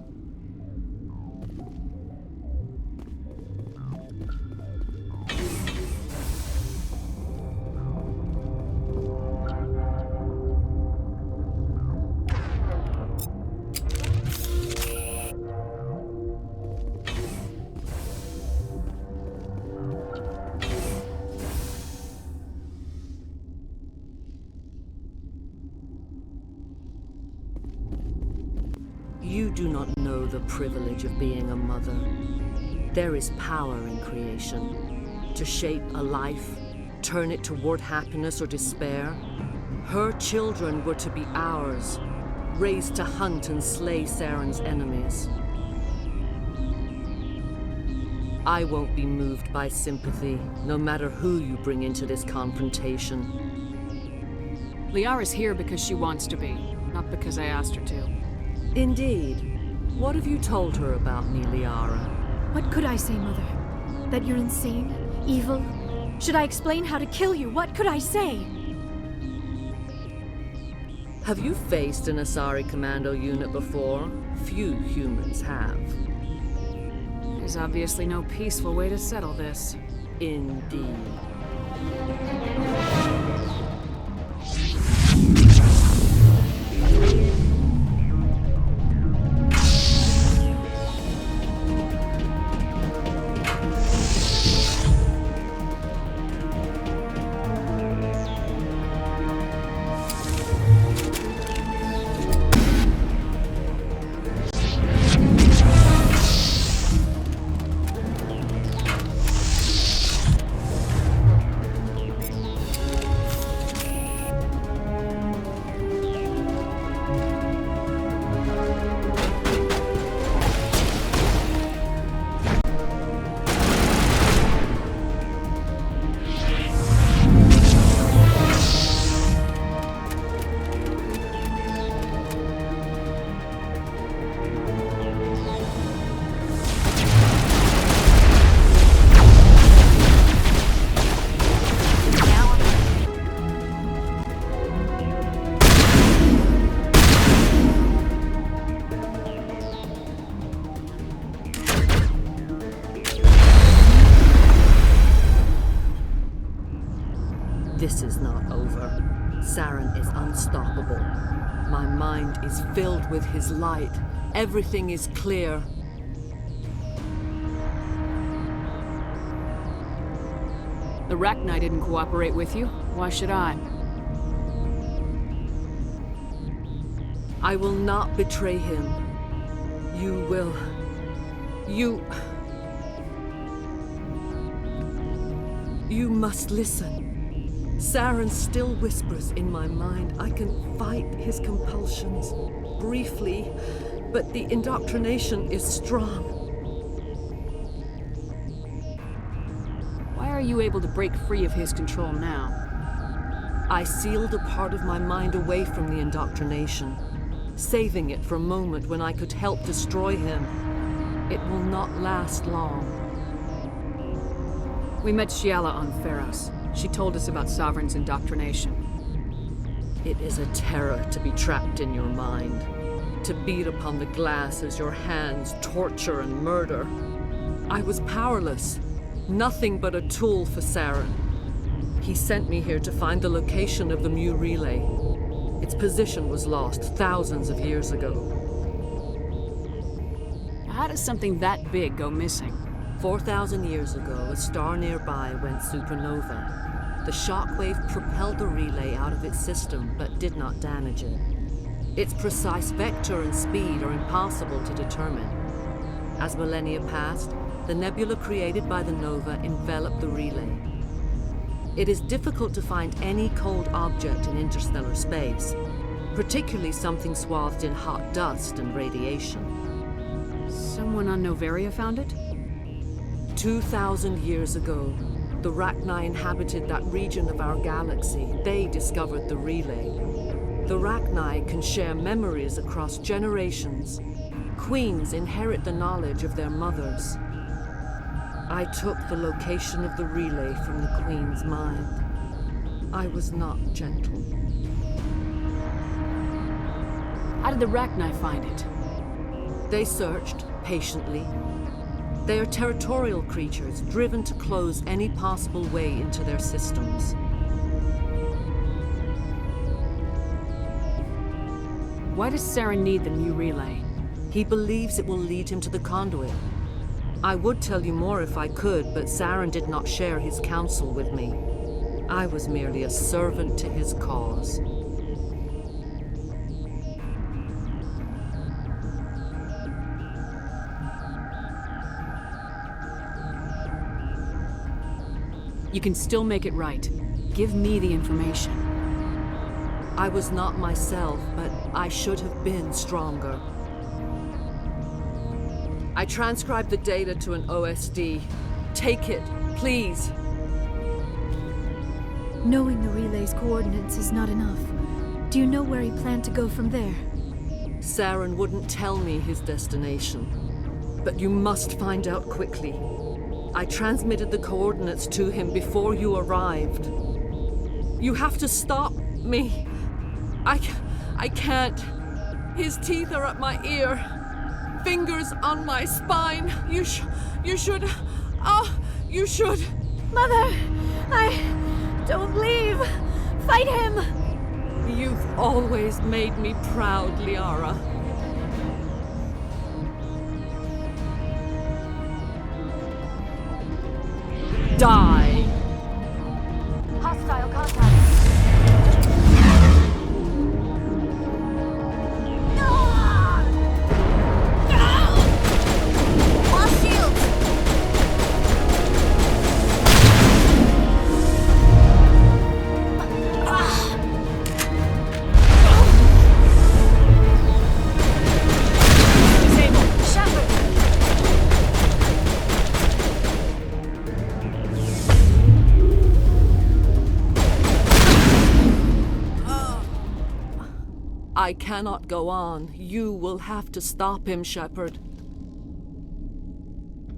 You do not know the privilege of being a mother. There is power in creation. To shape a life, turn it toward happiness or despair. Her children were to be ours, raised to hunt and slay Saren's enemies. I won't be moved by sympathy, no matter who you bring into this confrontation. Liara's here because she wants to be, not because I asked her to. Indeed. What have you told her about me, Liara? What could I say, Mother? That you're insane? Evil? Should I explain how to kill you? What could I say? Have you faced an Asari commando unit before? Few humans have. There's obviously no peaceful way to settle this. Indeed. This is not over. Saren is unstoppable. My mind is filled with his light. Everything is clear. The Rachni didn't cooperate with you. Why should I? I will not betray him. You will. You must listen. Saren still whispers in my mind. I can fight his compulsions, briefly, but the indoctrination is strong. Why are you able to break free of his control now? I sealed a part of my mind away from the indoctrination, saving it for a moment when I could help destroy him. It will not last long. We met Shiala on Pharos. She told us about Sovereign's indoctrination. It is a terror to be trapped in your mind, to beat upon the glass as your hands torture and murder. I was powerless, nothing but a tool for Saren. He sent me here to find the location of the Mu relay. Its position was lost thousands of years ago. How does something that big go missing? 4,000 years ago, a star nearby went supernova. The shockwave propelled the relay out of its system, but did not damage it. Its precise vector and speed are impossible to determine. As millennia passed, the nebula created by the nova enveloped the relay. It is difficult to find any cold object in interstellar space, particularly something swathed in hot dust and radiation. Someone on Noveria found it? 2,000 years ago, the Rachni inhabited that region of our galaxy. They discovered the relay. The Rachni can share memories across generations. Queens inherit the knowledge of their mothers. I took the location of the relay from the Queen's mind. I was not gentle. How did the Rachni find it? They searched, patiently. They are territorial creatures, driven to close any possible way into their systems. Why does Saren need the Mu relay? He believes it will lead him to the conduit. I would tell you more if I could, but Saren did not share his counsel with me. I was merely a servant to his cause. You can still make it right. Give me the information. I was not myself, but I should have been stronger. I transcribed the data to an OSD. Take it, please. Knowing the relay's coordinates is not enough. Do you know where he planned to go from there? Saren wouldn't tell me his destination. But you must find out quickly. I transmitted the coordinates to him before you arrived. You have to stop me. I can't. His teeth are at my ear. Fingers on my spine. You should. You should. Mother, I don't leave. Fight him. You've always made me proud, Liara. Die. Hostile contact. I cannot go on. You will have to stop him, Shepard.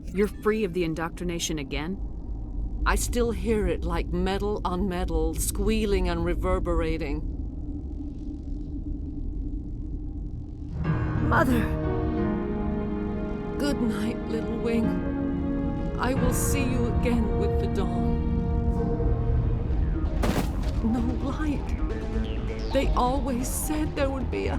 You're free of the indoctrination again? I still hear it like metal on metal, squealing and reverberating. Mother! Good night, little wing. I will see you again with the dawn. fight. They always said there would be a...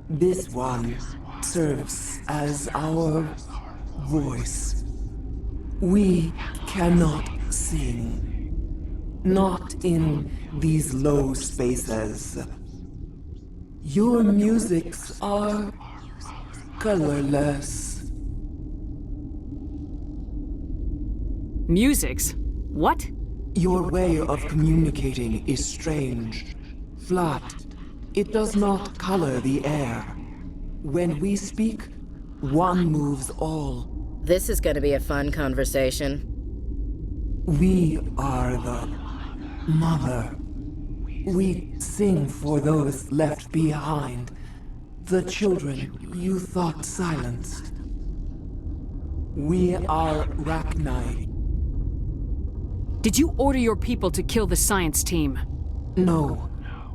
This one serves as our voice. We cannot sing. Not in these low spaces. Your musics are colorless. Musics? What? Your way of communicating is strange. Flat. It does not color the air. When we speak, one moves all. This is gonna be a fun conversation. We are the mother. We sing for those left behind. The children you thought silenced. We are Rachni. Did you order your people to kill the science team? No.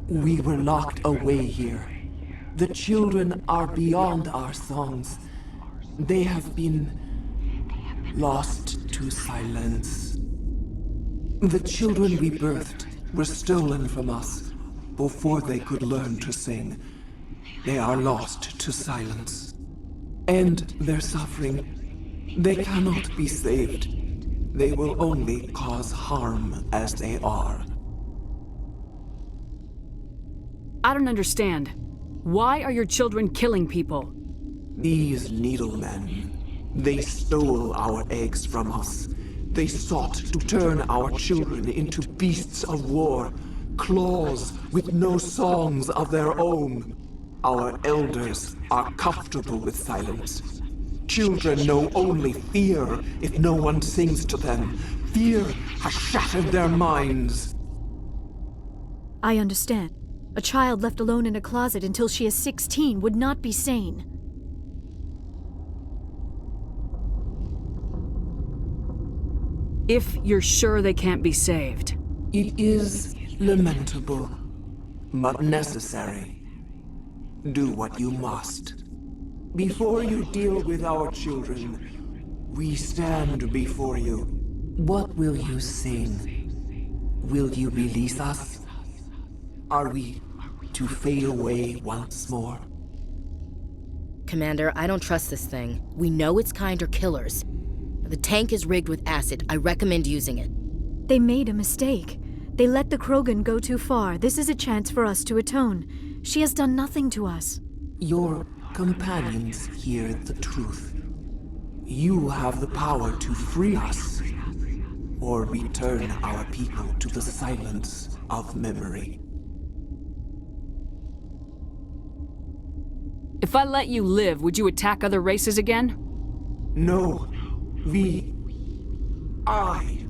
We were locked away here. The children are beyond our songs. They have been lost to silence. The children we birthed were stolen from us before they could learn to sing. They are lost to silence. And their suffering, they cannot be saved. They will only cause harm as they are. I don't understand. Why are your children killing people? These needlemen, they stole our eggs from us. They sought to turn our children into beasts of war, claws with no songs of their own. Our elders are comfortable with silence. Children know only fear if no one sings to them. Fear has shattered their minds. I understand. A child left alone in a closet until she is 16 would not be sane. If you're sure they can't be saved. It is lamentable, but necessary. Do what you must. Before you deal with our children, we stand before you. What will you sing? Will you release us? Are we to fade away once more? Commander, I don't trust this thing. We know its kind are killers. The tank is rigged with acid. I recommend using it. They made a mistake. They let the Krogan go too far. This is a chance for us to atone. She has done nothing to us. Your companions hear the truth. You have the power to free us, or return our people to the silence of memory. If I let you live, would you attack other races again? No. I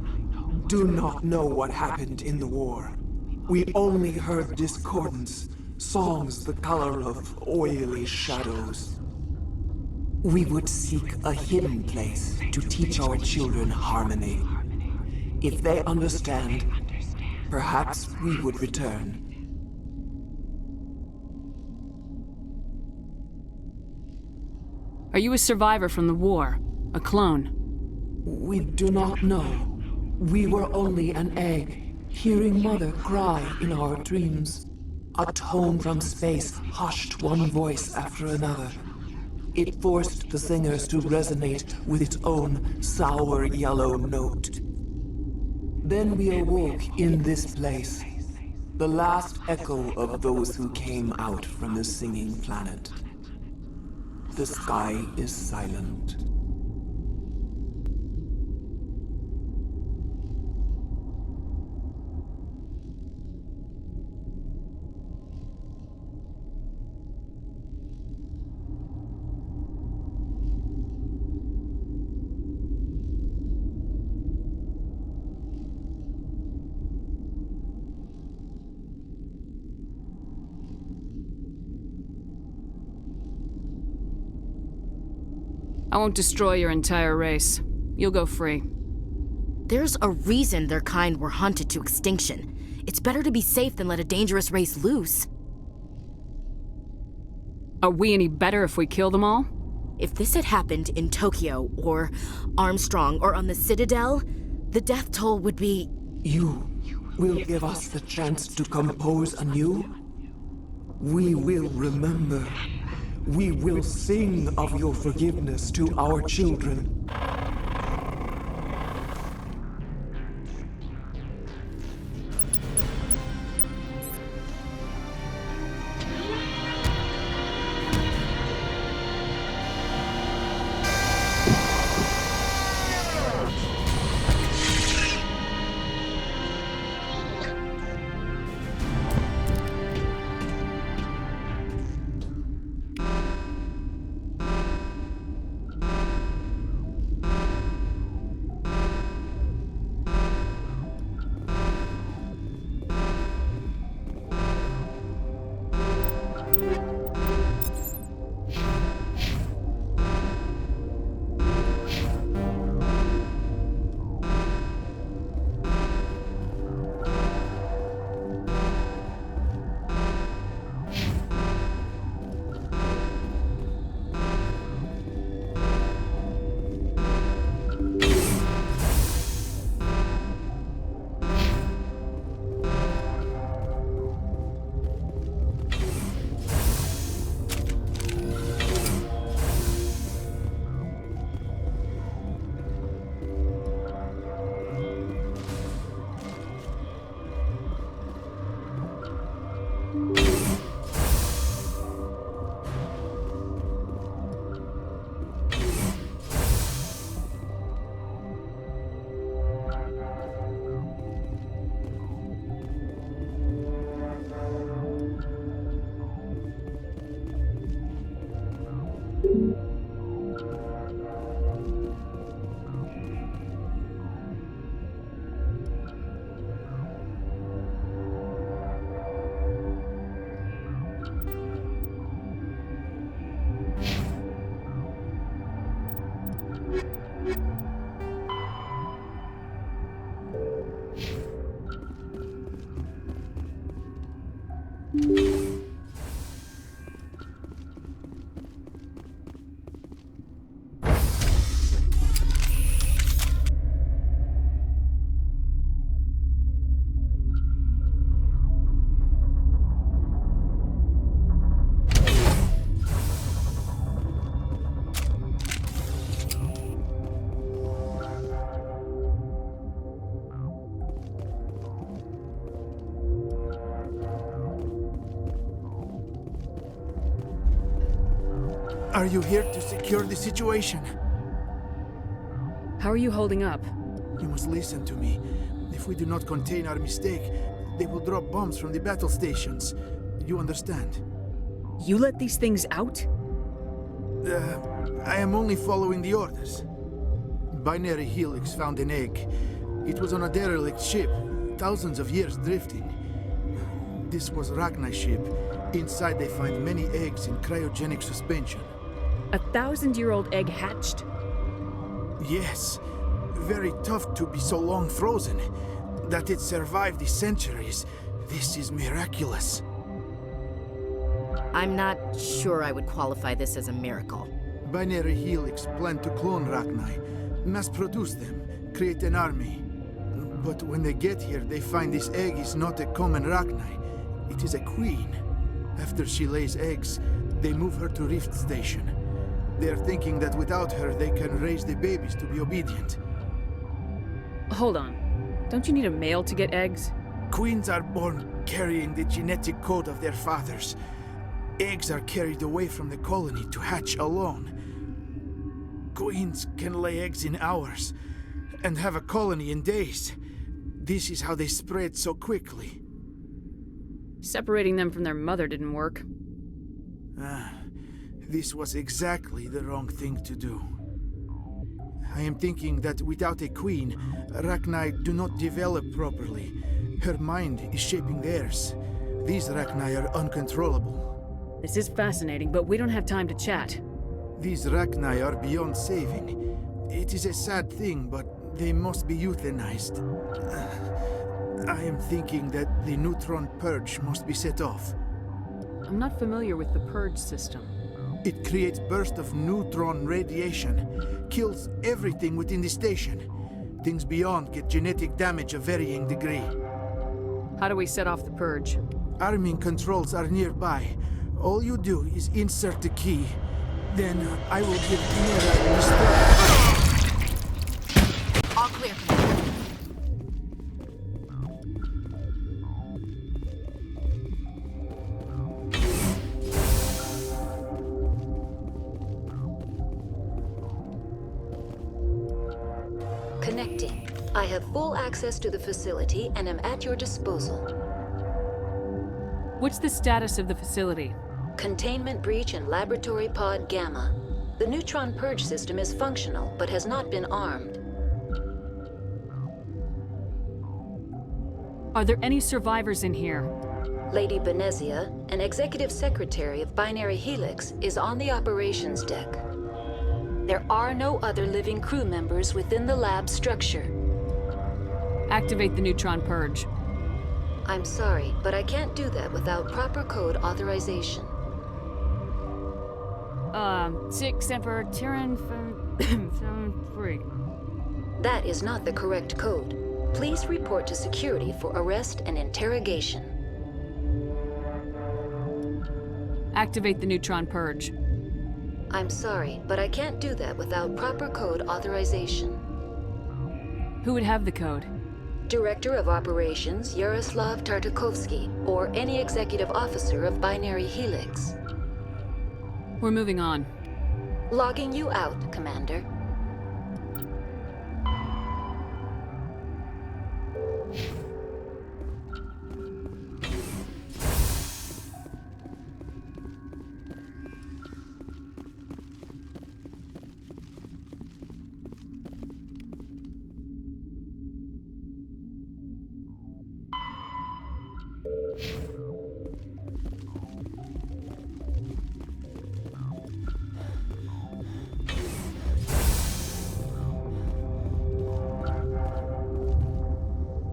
do not know what happened in the war. We only heard discordance, songs the color of oily shadows. We would seek a hidden place to teach our children harmony. If they understand, perhaps we would return. Are you a survivor from the war? A clone? We do not know. We were only an egg, hearing Mother cry in our dreams. A tone from space hushed one voice after another. It forced the singers to resonate with its own sour yellow note. Then we awoke in this place, the last echo of those who came out from the singing planet. The sky is silent. I won't destroy your entire race. You'll go free. There's a reason their kind were hunted to extinction. It's better to be safe than let a dangerous race loose. Are we any better if we kill them all? If this had happened in Tokyo, or Armstrong, or on the Citadel, the death toll would be... You will give us the chance to compose anew? We will remember. We will sing of your forgiveness to our children. Are you here to secure the situation? How are you holding up? You must listen to me. If we do not contain our mistake, they will drop bombs from the battle stations. You understand? You let these things out? I am only following the orders. Binary Helix found an egg. It was on a derelict ship, thousands of years drifting. This was Ragnar's ship. Inside they find many eggs in cryogenic suspension. A 1,000-year-old egg hatched? Yes. Very tough to be so long frozen. That it survived the centuries. This is miraculous. I'm not sure I would qualify this as a miracle. Binary Helix planned to clone Rachni, mass-produce them, create an army. But when they get here, they find this egg is not a common Rachni. It is a queen. After she lays eggs, they move her to Rift Station. They are thinking that without her, they can raise the babies to be obedient. Hold on. Don't you need a male to get eggs? Queens are born carrying the genetic code of their fathers. Eggs are carried away from the colony to hatch alone. Queens can lay eggs in hours and have a colony in days. This is how they spread so quickly. Separating them from their mother didn't work. This was exactly the wrong thing to do. I am thinking that without a queen, Rachni do not develop properly. Her mind is shaping theirs. These Rachni are uncontrollable. This is fascinating, but we don't have time to chat. These Rachni are beyond saving. It is a sad thing, but they must be euthanized. I am thinking that the neutron purge must be set off. I'm not familiar with the purge system. It creates bursts of neutron radiation, kills everything within the station. Things beyond get genetic damage of varying degree. How do we set off the purge? Arming controls are nearby. All you do is insert the key. Then I will give Mira the All clear. Connecting. I have full access to the facility and am at your disposal. What's the status of the facility? Containment breach in Laboratory Pod Gamma. The neutron purge system is functional, but has not been armed. Are there any survivors in here? Lady Benezia, an executive secretary of Binary Helix, is on the operations deck. There are no other living crew members within the lab structure. Activate the neutron purge. I'm sorry, but I can't do that without proper code authorization. 6 Emperor Tyrann 3. That is not the correct code. Please report to security for arrest and interrogation. Activate the neutron purge. I'm sorry, but I can't do that without proper code authorization. Who would have the code? Director of Operations Yaroslav Tartakovsky, or any executive officer of Binary Helix. We're moving on. Logging you out, Commander.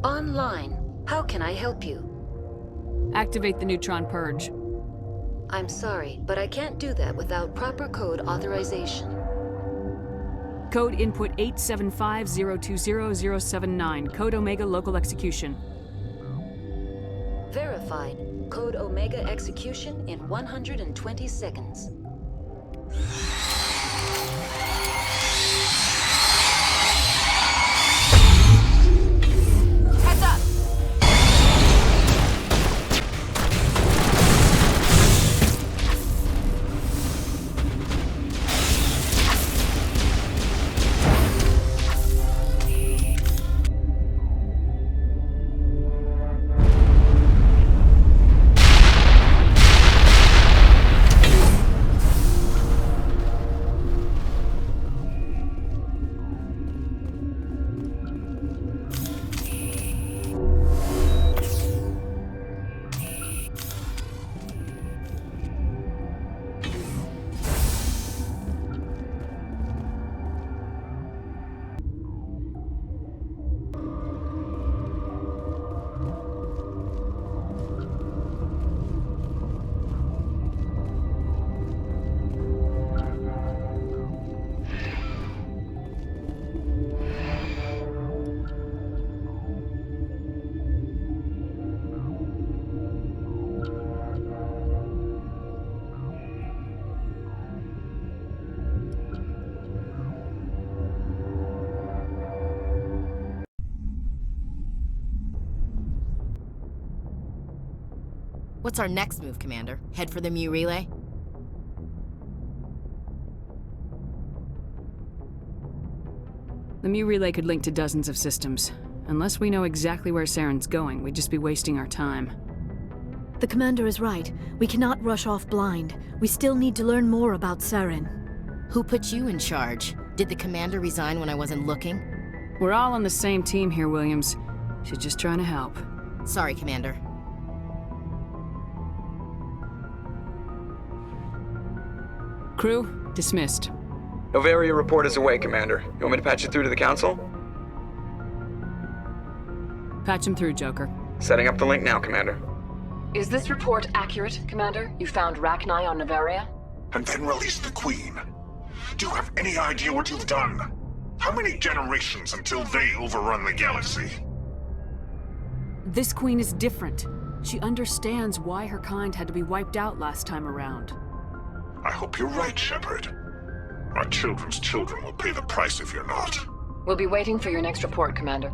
Online. How can I help you? Activate the neutron purge. I'm sorry, but I can't do that without proper code authorization. Code input 875020079. Code Omega local execution. Verified. Code Omega execution in 120 seconds. Heads up! What's our next move, Commander? Head for the Mu relay? The Mu relay could link to dozens of systems. Unless we know exactly where Saren's going, we'd just be wasting our time. The commander is right. We cannot rush off blind. We still need to learn more about Saren. Who put you in charge? Did the commander resign when I wasn't looking? We're all on the same team here, Williams. She's just trying to help. Sorry, Commander. Crew, dismissed. Noveria report is away, Commander. You want me to patch it through to the Council? Patch him through, Joker. Setting up the link now, Commander. Is this report accurate, Commander? You found Rachni on Noveria? And then released the Queen. Do you have any idea what you've done? How many generations until they overrun the galaxy? This Queen is different. She understands why her kind had to be wiped out last time around. I hope you're right, Shepard. Our children's children will pay the price if you're not. We'll be waiting for your next report, Commander.